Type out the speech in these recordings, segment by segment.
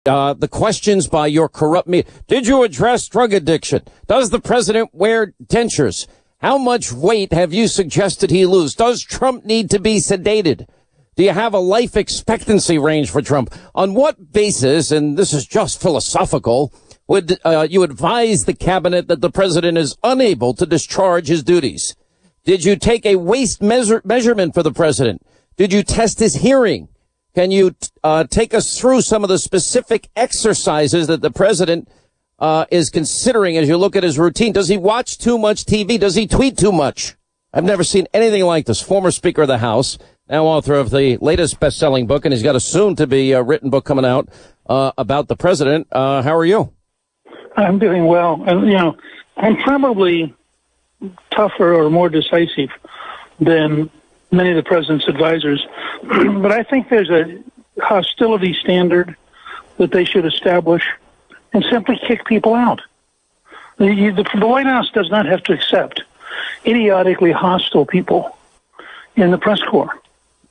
The questions by your corrupt media. Did you address drug addiction? Does the president wear dentures? How much weight have you suggested he lose? Does Trump need to be sedated? Do you have a life expectancy range for Trump? On what basis, and this is just philosophical, would you advise the cabinet that the president is unable to discharge his duties? Did you take a waist measurement for the president? Did you test his hearing? Can you take us through some of the specific exercises that the president is considering as you look at his routine? Does he watch too much TV? Does he tweet too much? I've never seen anything like this. Former Speaker of the House, now author of the latest best-selling book, and he's got a soon-to-be written book coming out about the president. How are you? I'm doing well. And, I'm probably tougher or more decisive than many of the president's advisors. But I think there's a hostility standard that they should establish and simply kick people out. The White House does not have to accept idiotically hostile people in the press corps.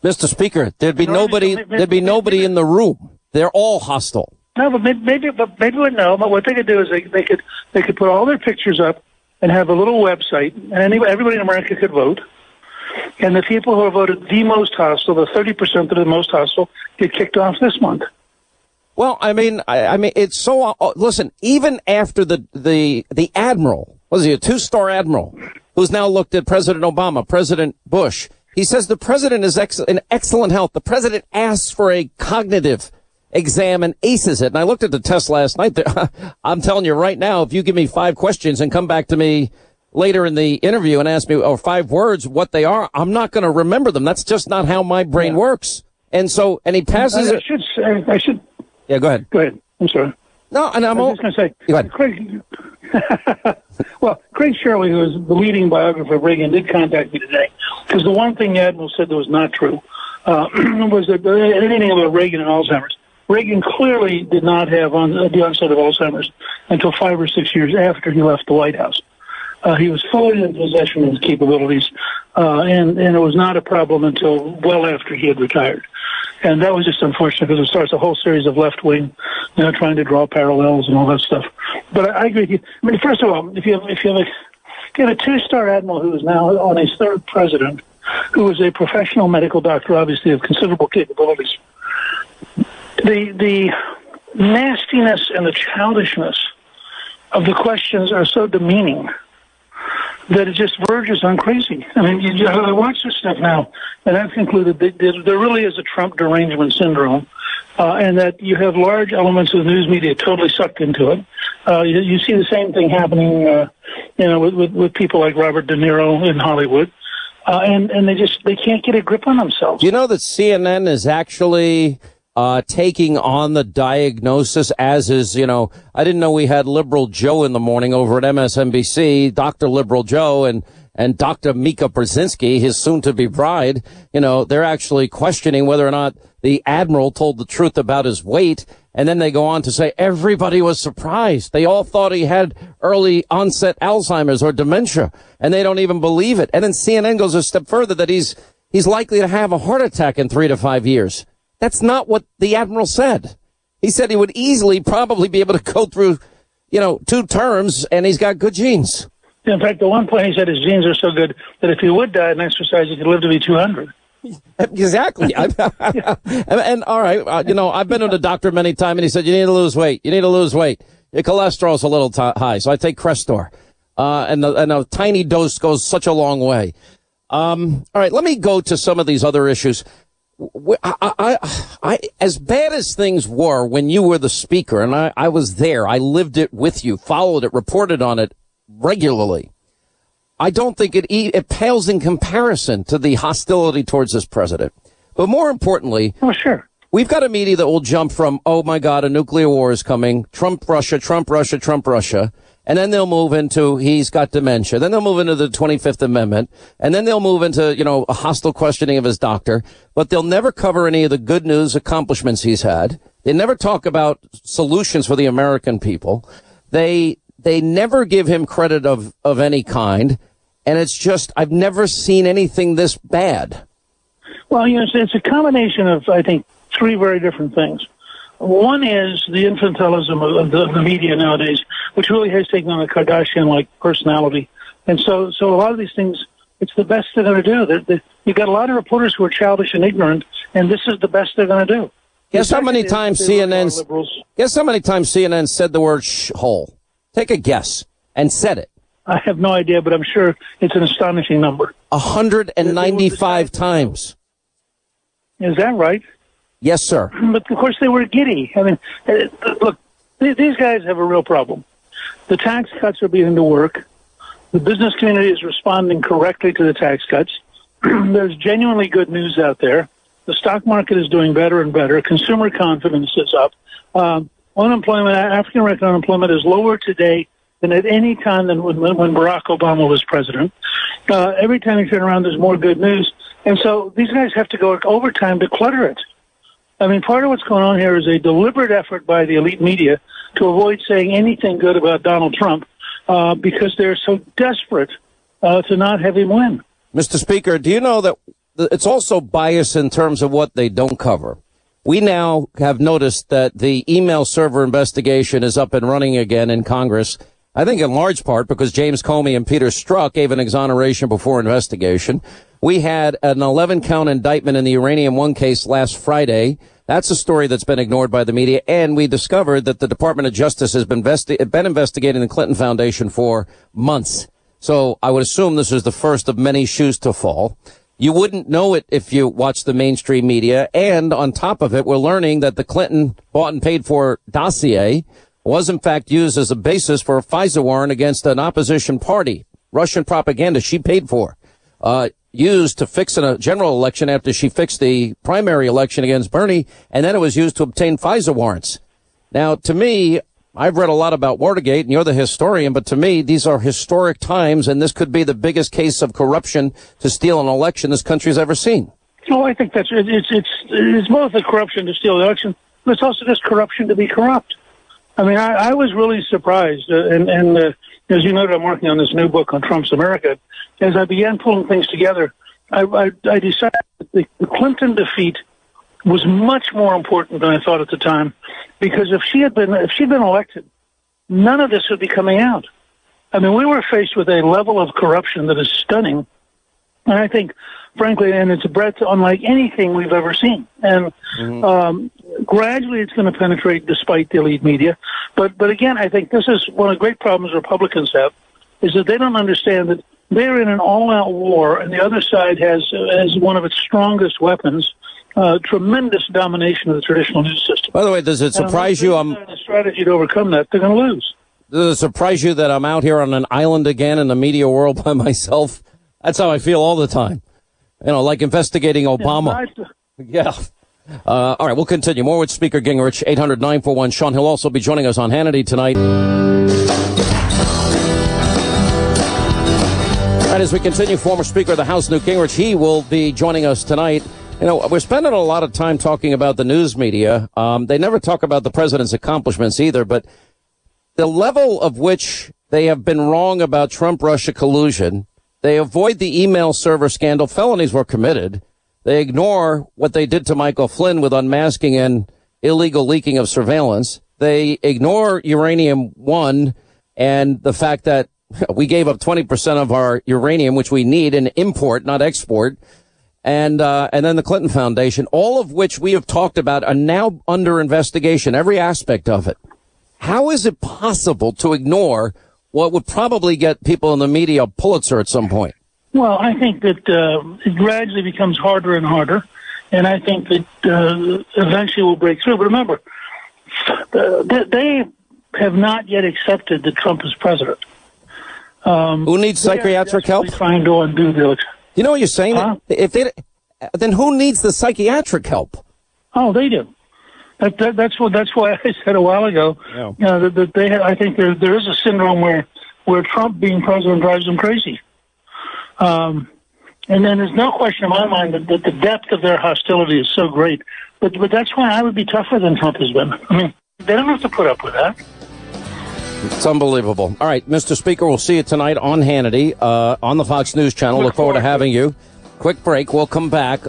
Mr. Speaker, there'd be nobody in the room. They're all hostile. No, but maybe no. But what they could do is they could put all their pictures up and have a little website, and everybody in America could vote. And the people who are voted the most hostile, the 30% that are the most hostile, get kicked off this month. Well, I mean, it's so. Listen, even after the admiral, was he a 2-star admiral, who's now looked at President Obama, President Bush, he says the president is in excellent health. The president asks for a cognitive exam and aces it. And I looked at the test last night. I'm telling you right now, if you give me 5 questions and come back to me later in the interview and ask me 5 words what they are, I'm not going to remember them. That's just not how my brain works. And he passes it. I should. Yeah, go ahead. Go ahead. I'm sorry. No, and I'm just going to say, go ahead. Craig. Well, Craig Shirley, who is the leading biographer of Reagan, did contact me today because the one thing the admiral said that was not true was that anything about Reagan and Alzheimer's. Reagan clearly did not have the onset of Alzheimer's until 5 or 6 years after he left the White House. He was fully in possession of his capabilities, and it was not a problem until well after he had retired. And that was just unfortunate because it starts a whole series of left-wing, trying to draw parallels and all that stuff. But I agree with you. I mean, first of all, if you have a 2-star admiral who is now on his 3rd president, who is a professional medical doctor, obviously of considerable capabilities, the nastiness and the childishness of the questions are so demeaning that it just verges on crazy. I mean, I watch this stuff now, and I've concluded that there really is a Trump derangement syndrome, and that you have large elements of the news media totally sucked into it. You see the same thing happening, with people like Robert De Niro in Hollywood, and they can't get a grip on themselves. You know that CNN is actually taking on the diagnosis, as is, I didn't know we had Liberal Joe in the morning over at MSNBC, Dr. Liberal Joe and Dr. Mika Brzezinski, his soon-to-be bride. They're actually questioning whether or not the admiral told the truth about his weight. And then they go on to say everybody was surprised. They all thought he had early onset Alzheimer's or dementia, and they don't even believe it. And then CNN goes a step further that he's likely to have a heart attack in 3 to 5 years. That's not what the admiral said. He said he would easily probably be able to go through, 2 terms, and he's got good genes. In fact, the one point he said his genes are so good that if he would die and exercise, he could live to be 200. Exactly. And all right, I've been to the doctor many times, and he said, you need to lose weight. You need to lose weight. Your cholesterol's a little high, so I take Crestor. And a tiny dose goes such a long way. All right, let me go to some of these other issues. I, as bad as things were when you were the speaker, and I was there, I lived it with you, followed it, reported on it regularly. I don't think it pales in comparison to the hostility towards this president. But more importantly, we've got a media that will jump from, oh my God, a nuclear war is coming, Trump, Russia, Trump, Russia, Trump, Russia. And then they'll move into he's got dementia. Then they'll move into the 25th Amendment. And then they'll move into, a hostile questioning of his doctor. But they'll never cover any of the good news accomplishments he's had. They never talk about solutions for the American people. They never give him credit of any kind. And it's just, I've never seen anything this bad. Well, it's a combination of, I think, 3 very different things. One is the infantilism of the media nowadays, which really has taken on a Kardashian-like personality. And so a lot of these things, it's the best they're going to do. You've got a lot of reporters who are childish and ignorant, and this is the best they're going to do. Guess how many times CNN said the word hole? Take a guess, and said it. I have no idea, but I'm sure it's an astonishing number. 195 times. Is that right? Yes, sir. But, of course, they were giddy. I mean, look, these guys have a real problem. The tax cuts are beginning to work. The business community is responding correctly to the tax cuts. There's genuinely good news out there. The stock market is doing better and better. Consumer confidence is up. Unemployment, African-American unemployment is lower today than at any time than when Barack Obama was president. Every time you turn around, there's more good news. And so these guys have to go overtime to clutter it. I mean, part of what's going on here is a deliberate effort by the elite media to avoid saying anything good about Donald Trump because they're so desperate to not have him win. Mr. Speaker, do you know that it's also biased in terms of what they don't cover? We now have noticed that the email server investigation is up and running again in Congress. I think in large part because James Comey and Peter Strzok gave an exoneration before investigation. We had an 11-count indictment in the Uranium One case last Friday. That's a story that's been ignored by the media. And we discovered that the Department of Justice has been investigating the Clinton Foundation for months. So I would assume this is the first of many shoes to fall. You wouldn't know it if you watch the mainstream media. And on top of it, we're learning that the Clinton bought and paid for dossier was in fact used as a basis for a FISA warrant against an opposition party. Russian propaganda she paid for, used to fix in a general election after she fixed the primary election against Bernie, and then it was used to obtain FISA warrants. Now, to me, I've read a lot about Watergate, and you're the historian, but to me, these are historic times, and this could be the biggest case of corruption to steal an election this country's ever seen. Oh, I think it's both the corruption to steal the election, but it's also just corruption to be corrupt. I mean, I was really surprised, and as you noted, I'm working on this new book on Trump's America. As I began pulling things together, I decided that the Clinton defeat was much more important than I thought at the time, because if she'd been elected, none of this would be coming out. I mean, we were faced with a level of corruption that is stunning, and I think, frankly, and it's a breadth unlike anything we've ever seen. And gradually, it's going to penetrate despite the elite media. But again, I think this is one of the great problems Republicans have, is that they don't understand that they're in an all-out war, and the other side has one of its strongest weapons, tremendous domination of the traditional news system. By the way, does it surprise you? The strategy to overcome that, they're going to lose. Does it surprise you that I'm out here on an island again in the media world by myself? That's how I feel all the time. You know, like investigating Obama. Yeah. All right, we'll continue. More with Speaker Gingrich, 800-941-SEAN. He'll also be joining us on Hannity tonight. And as we continue, former Speaker of the House, Newt Gingrich, he will be joining us tonight. You know, we're spending a lot of time talking about the news media. They never talk about the president's accomplishments either, but the level of which they have been wrong about Trump-Russia collusion, they avoid the email server scandal. Felonies were committed. They ignore what they did to Michael Flynn with unmasking and illegal leaking of surveillance. They ignore Uranium One and the fact that we gave up 20% of our uranium, which we need and import, not export. And then the Clinton Foundation, all of which we have talked about, are now under investigation, every aspect of it. How is it possible to ignore what would probably get people in the media a Pulitzer at some point? Well, I think that it gradually becomes harder and harder, and I think that eventually we'll break through. But remember, they have not yet accepted that Trump is president. Who needs psychiatric help? Trying to undo the election. You know what you're saying? Huh? Then who needs the psychiatric help? Oh, they do. That's why I said a while ago. Yeah. You know, that I think there is a syndrome where Trump being president drives them crazy. And then there's no question in my mind that the depth of their hostility is so great. But that's why I would be tougher than Trump has been. I mean, they don't have to put up with that. It's unbelievable. All right, Mr. Speaker, we'll see you tonight on Hannity, on the Fox News Channel. Look forward to having you. Quick break. We'll come back.